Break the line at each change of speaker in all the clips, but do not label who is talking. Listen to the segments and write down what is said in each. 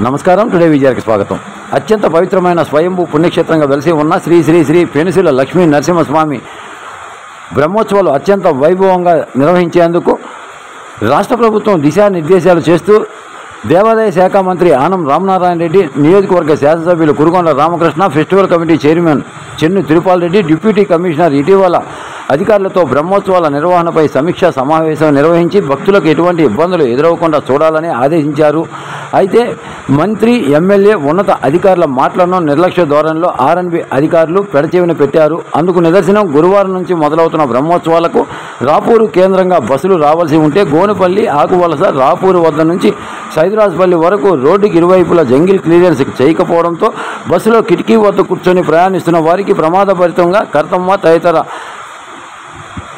నమస్కారం. టుడే విజయానికి స్వాగతం. అత్యంత పవిత్రమైన స్వయంభూ పుణ్యక్షేత్రంగా వెలిసి ఉన్న శ్రీ శ్రీ శ్రీ పెనుసిల లక్ష్మీ నరసింహస్వామి బ్రహ్మోత్సవాలు అత్యంత వైభవంగా నిర్వహించేందుకు రాష్ట్ర ప్రభుత్వం దిశానిర్దేశాలు చేస్తూ దేవాదాయ శాఖ మంత్రి ఆనం రామనారాయణ రెడ్డి, నియోజకవర్గ శాసనసభ్యులు Kurugonda Ramakrishna, festival committee chairman Chennu Tirupal Reddy, deputy commissioner ఇటీవల అధికారులతో బ్రహ్మోత్సవాల నిర్వహణపై సమీక్షా సమావేశం నిర్వహించి భక్తులకు ఎటువంటి ఇబ్బందులు ఎదురవకుండా చూడాలని ఆదేశించారు. అయితే మంత్రి, ఎమ్మెల్యే, ఉన్నత అధికారుల మాటలను నిర్లక్ష్య ధోరణిలో ఆర్ఎన్బి అధికారులు పెడచెవిన పెట్టారు. అందుకు నిదర్శనం గురువారం నుంచి మొదలవుతున్న బ్రహ్మోత్సవాలకు రాపూరు కేంద్రంగా బస్సులు రావాల్సి ఉంటే గోనుపల్లి, ఆకువలస, రాపూరు వద్ద నుంచి సైదరాజపల్లి వరకు రోడ్డుకి ఇరువైపులా జంగిల్ క్లియరెన్స్ చేయకపోవడంతో బస్సులో కిటికీ వద్ద కూర్చొని ప్రయాణిస్తున్న వారికి ప్రమాదభరితంగా కర్తమ్మ తదితర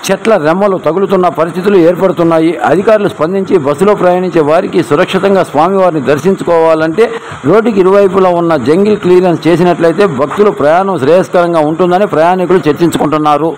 చెట్ల రెమ్మలు తగులుతున్న పరిస్థితులు ఏర్పడుతున్నాయి. అధికారులు స్పందించి బస్సులో ప్రయాణించే వారికి సురక్షితంగా స్వామివారిని దర్శించుకోవాలంటే రోడ్డుకి ఇరువైపులా ఉన్న జంగిల్ క్లియరెన్స్ చేసినట్లయితే భక్తుల ప్రయాణం శ్రేయస్కరంగా ఉంటుందని ప్రయాణికులు చర్చించుకుంటున్నారు.